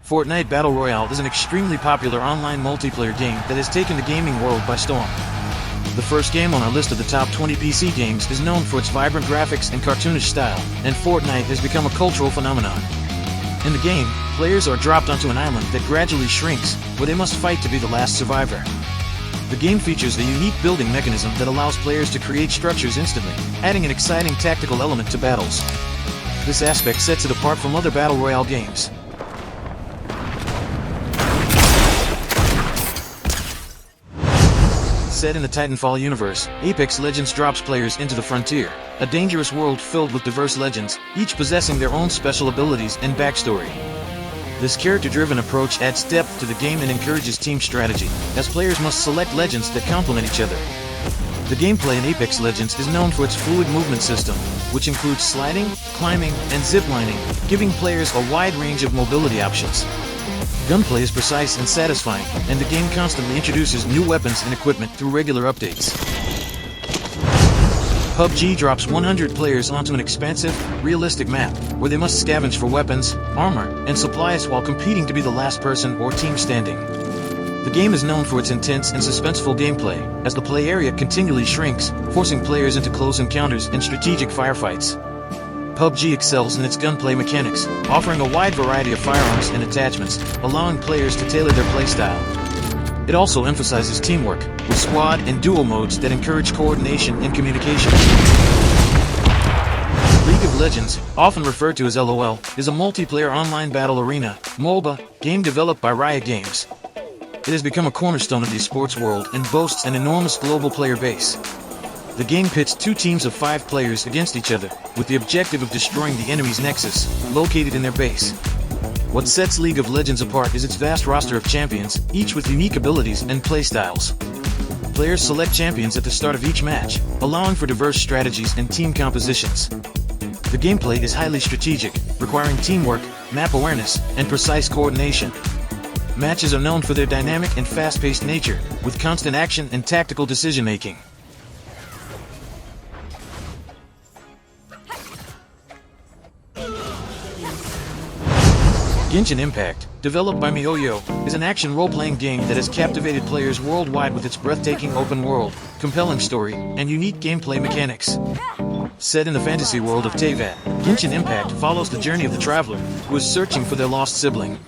Fortnite Battle Royale is an extremely popular online multiplayer game that has taken the gaming world by storm. The first game on our list of the top 20 PC games is known for its vibrant graphics and cartoonish style, and Fortnite has become a cultural phenomenon. In the game, players are dropped onto an island that gradually shrinks, where they must fight to be the last survivor. The game features a unique building mechanism that allows players to create structures instantly, adding an exciting tactical element to battles. This aspect sets it apart from other Battle Royale games. Set in the Titanfall universe, Apex Legends drops players into the frontier, a dangerous world filled with diverse legends, each possessing their own special abilities and backstory. This character-driven approach adds depth to the game and encourages team strategy, as players must select legends that complement each other. The gameplay in Apex Legends is known for its fluid movement system, which includes sliding, climbing, and ziplining, giving players a wide range of mobility options. Gunplay is precise and satisfying, and the game constantly introduces new weapons and equipment through regular updates. PUBG drops 100 players onto an expansive, realistic map, where they must scavenge for weapons, armor, and supplies while competing to be the last person or team standing. The game is known for its intense and suspenseful gameplay, as the play area continually shrinks, forcing players into close encounters and strategic firefights. PUBG excels in its gunplay mechanics, offering a wide variety of firearms and attachments, allowing players to tailor their playstyle. It also emphasizes teamwork, with squad and duo modes that encourage coordination and communication. League of Legends, often referred to as LOL, is a multiplayer online battle arena, MOBA, game developed by Riot Games. It has become a cornerstone of the esports world and boasts an enormous global player base. The game pits two teams of 5 players against each other, with the objective of destroying the enemy's nexus, located in their base. What sets League of Legends apart is its vast roster of champions, each with unique abilities and playstyles. Players select champions at the start of each match, allowing for diverse strategies and team compositions. The gameplay is highly strategic, requiring teamwork, map awareness, and precise coordination. Matches are known for their dynamic and fast-paced nature, with constant action and tactical decision-making. Genshin Impact, developed by MiHoYo, is an action role-playing game that has captivated players worldwide with its breathtaking open world, compelling story, and unique gameplay mechanics. Set in the fantasy world of Teyvat, Genshin Impact follows the journey of the traveler who is searching for their lost sibling.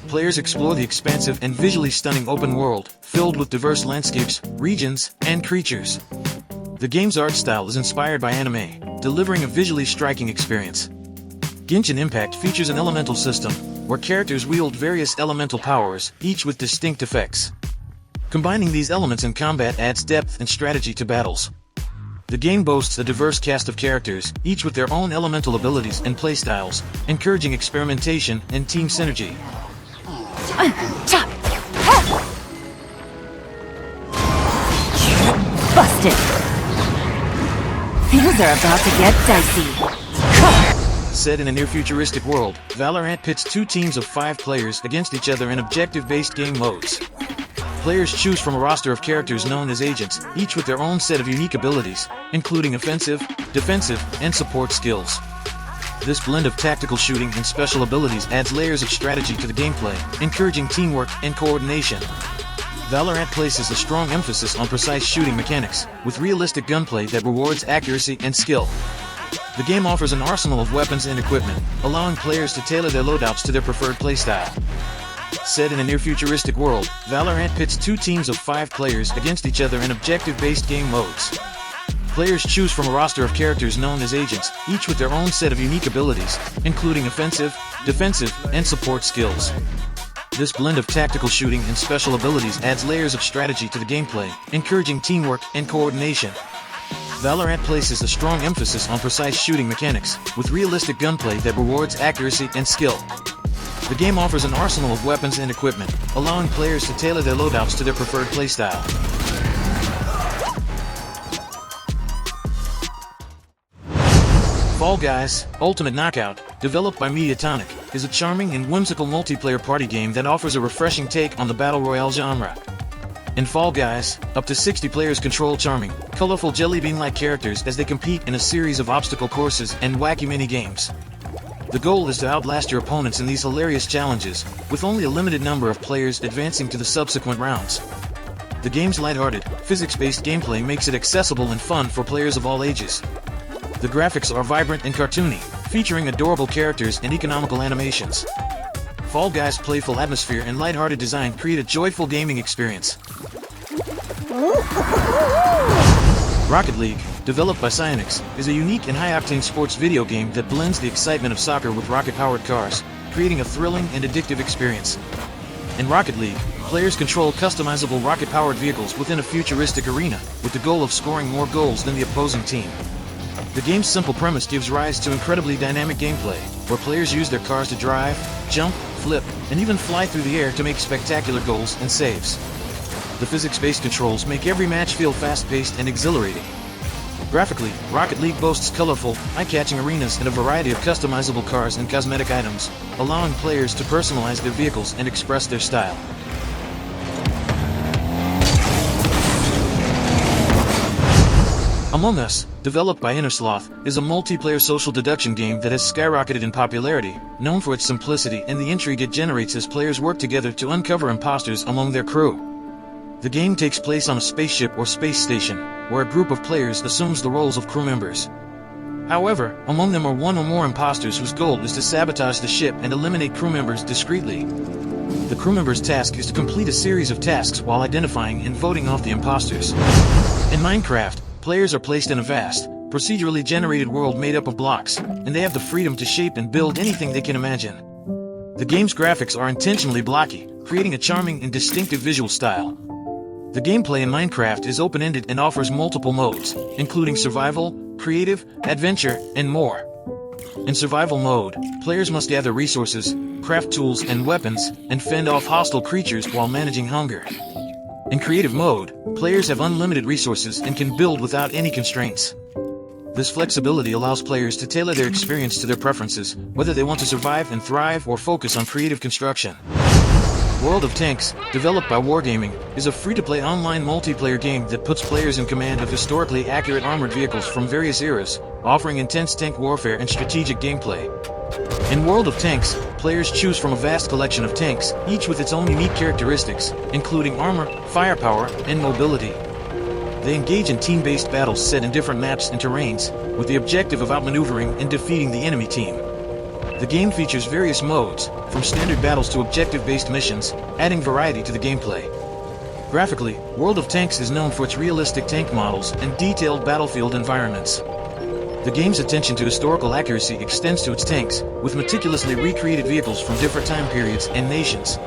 Players explore the expansive and visually stunning open world, filled with diverse landscapes, regions, and creatures. The game's art style is inspired by anime, delivering a visually striking experience. Genshin Impact features an elemental system, where characters wield various elemental powers, each with distinct effects. Combining these elements in combat adds depth and strategy to battles. The game boasts a diverse cast of characters, each with their own elemental abilities and playstyles, encouraging experimentation and team synergy. Busted! Things are about to get dicey. Set in a near-futuristic world, Valorant pits 2 teams of 5 players against each other in objective-based game modes. Players choose from a roster of characters known as agents, each with their own set of unique abilities, including offensive, defensive, and support skills. This blend of tactical shooting and special abilities adds layers of strategy to the gameplay, encouraging teamwork and coordination. Valorant places a strong emphasis on precise shooting mechanics, with realistic gunplay that rewards accuracy and skill. The game offers an arsenal of weapons and equipment, allowing players to tailor their loadouts to their preferred playstyle. Set in a near-futuristic world, Valorant pits 2 teams of 5 players against each other in objective-based game modes. Players choose from a roster of characters known as agents, each with their own set of unique abilities, including offensive, defensive, and support skills. This blend of tactical shooting and special abilities adds layers of strategy to the gameplay, encouraging teamwork and coordination. Valorant places a strong emphasis on precise shooting mechanics, with realistic gunplay that rewards accuracy and skill. The game offers an arsenal of weapons and equipment, allowing players to tailor their loadouts to their preferred playstyle. Fall Guys, Ultimate Knockout, developed by Mediatonic, is a charming and whimsical multiplayer party game that offers a refreshing take on the Battle Royale genre. In Fall Guys, up to 60 players control charming, colorful jelly bean-like characters as they compete in a series of obstacle courses and wacky mini-games. The goal is to outlast your opponents in these hilarious challenges, with only a limited number of players advancing to the subsequent rounds. The game's lighthearted, physics-based gameplay makes it accessible and fun for players of all ages. The graphics are vibrant and cartoony, featuring adorable characters and economical animations. Fall Guys' playful atmosphere and lighthearted design create a joyful gaming experience. Rocket League, developed by Psyonix, is a unique and high-octane sports video game that blends the excitement of soccer with rocket-powered cars, creating a thrilling and addictive experience. In Rocket League, players control customizable rocket-powered vehicles within a futuristic arena, with the goal of scoring more goals than the opposing team. The game's simple premise gives rise to incredibly dynamic gameplay, where players use their cars to drive, jump, flip, and even fly through the air to make spectacular goals and saves. The physics-based controls make every match feel fast-paced and exhilarating. Graphically, Rocket League boasts colorful, eye-catching arenas and a variety of customizable cars and cosmetic items, allowing players to personalize their vehicles and express their style. Among Us, developed by Innersloth, is a multiplayer social deduction game that has skyrocketed in popularity, known for its simplicity and the intrigue it generates as players work together to uncover imposters among their crew. The game takes place on a spaceship or space station, where a group of players assumes the roles of crew members. However, among them are one or more imposters whose goal is to sabotage the ship and eliminate crew members discreetly. The crew member's task is to complete a series of tasks while identifying and voting off the imposters. In Minecraft, players are placed in a vast, procedurally generated world made up of blocks, and they have the freedom to shape and build anything they can imagine. The game's graphics are intentionally blocky, creating a charming and distinctive visual style. The gameplay in Minecraft is open-ended and offers multiple modes, including survival, creative, adventure, and more. In survival mode, players must gather resources, craft tools and weapons, and fend off hostile creatures while managing hunger. In creative mode, players have unlimited resources and can build without any constraints. This flexibility allows players to tailor their experience to their preferences, whether they want to survive and thrive or focus on creative construction. World of Tanks, developed by Wargaming, is a free-to-play online multiplayer game that puts players in command of historically accurate armored vehicles from various eras, offering intense tank warfare and strategic gameplay. In World of Tanks, players choose from a vast collection of tanks, each with its own unique characteristics, including armor, firepower, and mobility. They engage in team-based battles set in different maps and terrains, with the objective of outmaneuvering and defeating the enemy team. The game features various modes, from standard battles to objective-based missions, adding variety to the gameplay. Graphically, World of Tanks is known for its realistic tank models and detailed battlefield environments. The game's attention to historical accuracy extends to its tanks, with meticulously recreated vehicles from different time periods and nations.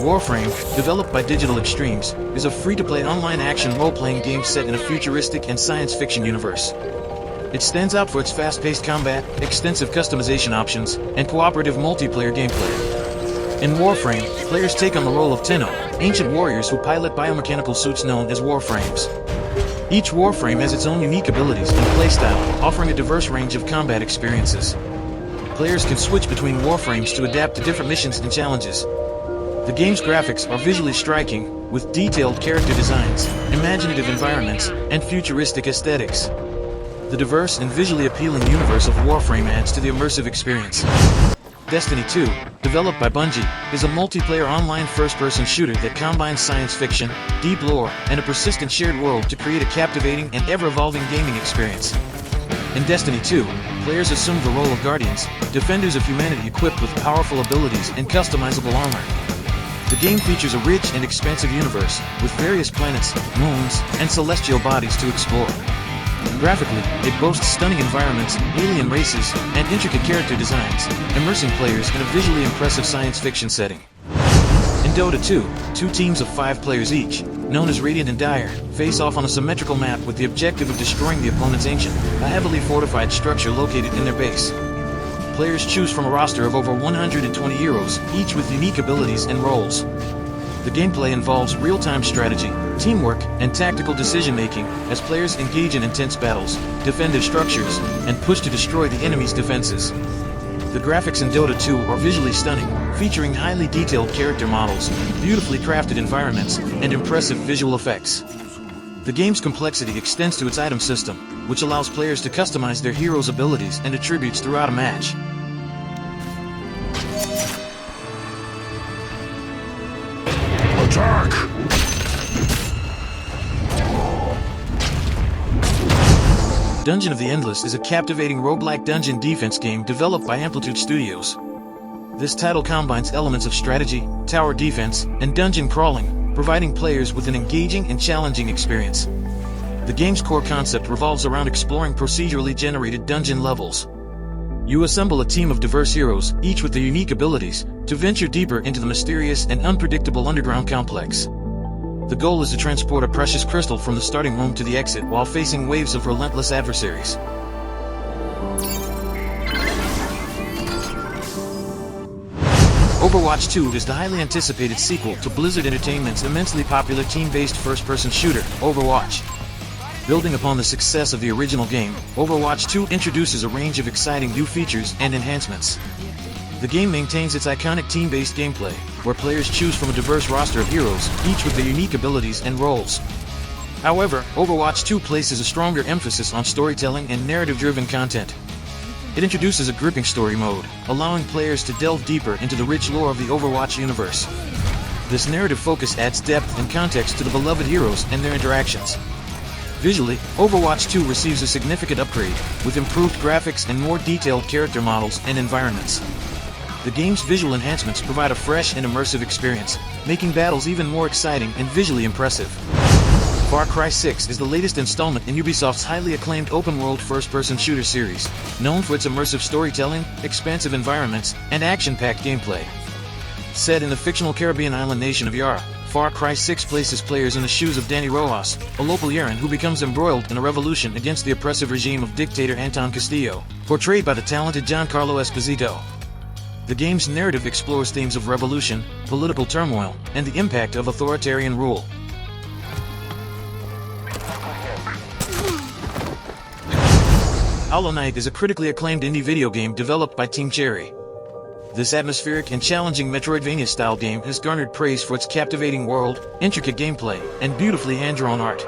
Warframe, developed by Digital Extremes, is a free-to-play online action role-playing game set in a futuristic and science fiction universe. It stands out for its fast-paced combat, extensive customization options, and cooperative multiplayer gameplay. In Warframe, players take on the role of Tenno, ancient warriors who pilot biomechanical suits known as Warframes. Each Warframe has its own unique abilities and playstyle, offering a diverse range of combat experiences. Players can switch between Warframes to adapt to different missions and challenges. The game's graphics are visually striking, with detailed character designs, imaginative environments, and futuristic aesthetics. The diverse and visually appealing universe of Warframe adds to the immersive experience. Destiny 2, developed by Bungie, is a multiplayer online first-person shooter that combines science fiction, deep lore, and a persistent shared world to create a captivating and ever-evolving gaming experience. In Destiny 2, players assume the role of Guardians, defenders of humanity equipped with powerful abilities and customizable armor. The game features a rich and expansive universe, with various planets, moons, and celestial bodies to explore. Graphically, it boasts stunning environments, alien races, and intricate character designs, immersing players in a visually impressive science fiction setting. In Dota 2, two teams of 5 players each, known as Radiant and Dire, face off on a symmetrical map with the objective of destroying the opponent's ancient, a heavily fortified structure located in their base. Players choose from a roster of over 120 heroes, each with unique abilities and roles. The gameplay involves real-time strategy, teamwork, and tactical decision-making as players engage in intense battles, defend their structures, and push to destroy the enemy's defenses. The graphics in Dota 2 are visually stunning, featuring highly detailed character models, beautifully crafted environments, and impressive visual effects. The game's complexity extends to its item system, which allows players to customize their heroes' abilities and attributes throughout a match. Attack! Dungeon of the Endless is a captivating roguelike dungeon defense game developed by Amplitude Studios. This title combines elements of strategy, tower defense, and dungeon crawling, providing players with an engaging and challenging experience. The game's core concept revolves around exploring procedurally generated dungeon levels. You assemble a team of diverse heroes, each with their unique abilities, to venture deeper into the mysterious and unpredictable underground complex. The goal is to transport a precious crystal from the starting room to the exit while facing waves of relentless adversaries. Overwatch 2 is the highly anticipated sequel to Blizzard Entertainment's immensely popular team-based first-person shooter, Overwatch. Building upon the success of the original game, Overwatch 2 introduces a range of exciting new features and enhancements. The game maintains its iconic team-based gameplay, where players choose from a diverse roster of heroes, each with their unique abilities and roles. However, Overwatch 2 places a stronger emphasis on storytelling and narrative-driven content. It introduces a gripping story mode, allowing players to delve deeper into the rich lore of the Overwatch universe. This narrative focus adds depth and context to the beloved heroes and their interactions. Visually, Overwatch 2 receives a significant upgrade, with improved graphics and more detailed character models and environments. The game's visual enhancements provide a fresh and immersive experience, making battles even more exciting and visually impressive. Far Cry 6 is the latest installment in Ubisoft's highly acclaimed open-world first-person shooter series, known for its immersive storytelling, expansive environments, and action-packed gameplay. Set in the fictional Caribbean island nation of Yara, Far Cry 6 places players in the shoes of Danny Rojas, a local Yaran who becomes embroiled in a revolution against the oppressive regime of dictator Anton Castillo, portrayed by the talented Giancarlo Esposito. The game's narrative explores themes of revolution, political turmoil, and the impact of authoritarian rule. Hollow Knight is a critically acclaimed indie video game developed by Team Cherry. This atmospheric and challenging Metroidvania-style game has garnered praise for its captivating world, intricate gameplay, and beautifully hand-drawn art.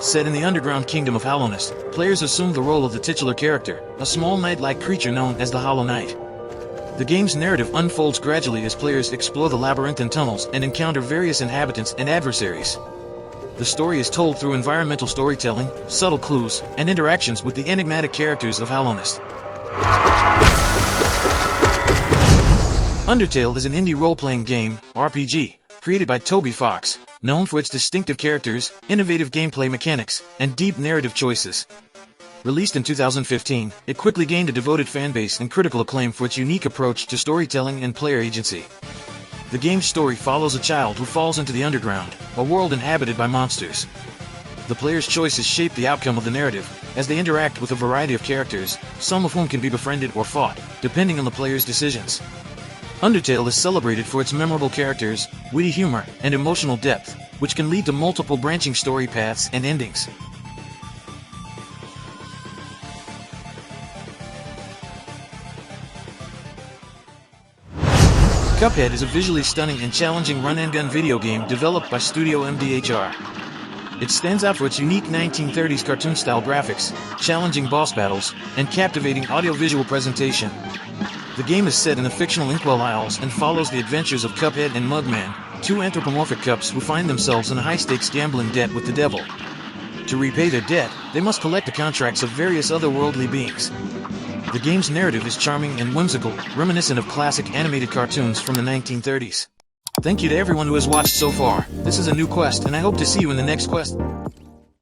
Set in the underground kingdom of Hallownest, players assume the role of the titular character, a small knight-like creature known as the Hollow Knight. The game's narrative unfolds gradually as players explore the labyrinthine tunnels and encounter various inhabitants and adversaries. The story is told through environmental storytelling, subtle clues, and interactions with the enigmatic characters of Hallownest. Undertale is an indie role-playing game, RPG, created by Toby Fox, known for its distinctive characters, innovative gameplay mechanics, and deep narrative choices. Released in 2015, it quickly gained a devoted fanbase and critical acclaim for its unique approach to storytelling and player agency. The game's story follows a child who falls into the underground, a world inhabited by monsters. The player's choices shape the outcome of the narrative, as they interact with a variety of characters, some of whom can be befriended or fought, depending on the player's decisions. Undertale is celebrated for its memorable characters, witty humor, and emotional depth, which can lead to multiple branching story paths and endings. Cuphead is a visually stunning and challenging run-and-gun video game developed by Studio MDHR. It stands out for its unique 1930s cartoon-style graphics, challenging boss battles, and captivating audio-visual presentation. The game is set in the fictional Inkwell Isles and follows the adventures of Cuphead and Mugman, two anthropomorphic cups who find themselves in a high-stakes gambling debt with the devil. To repay their debt, they must collect the contracts of various otherworldly beings. The game's narrative is charming and whimsical, reminiscent of classic animated cartoons from the 1930s. Thank you to everyone who has watched so far. This is a new quest, and I hope to see you in the next quest.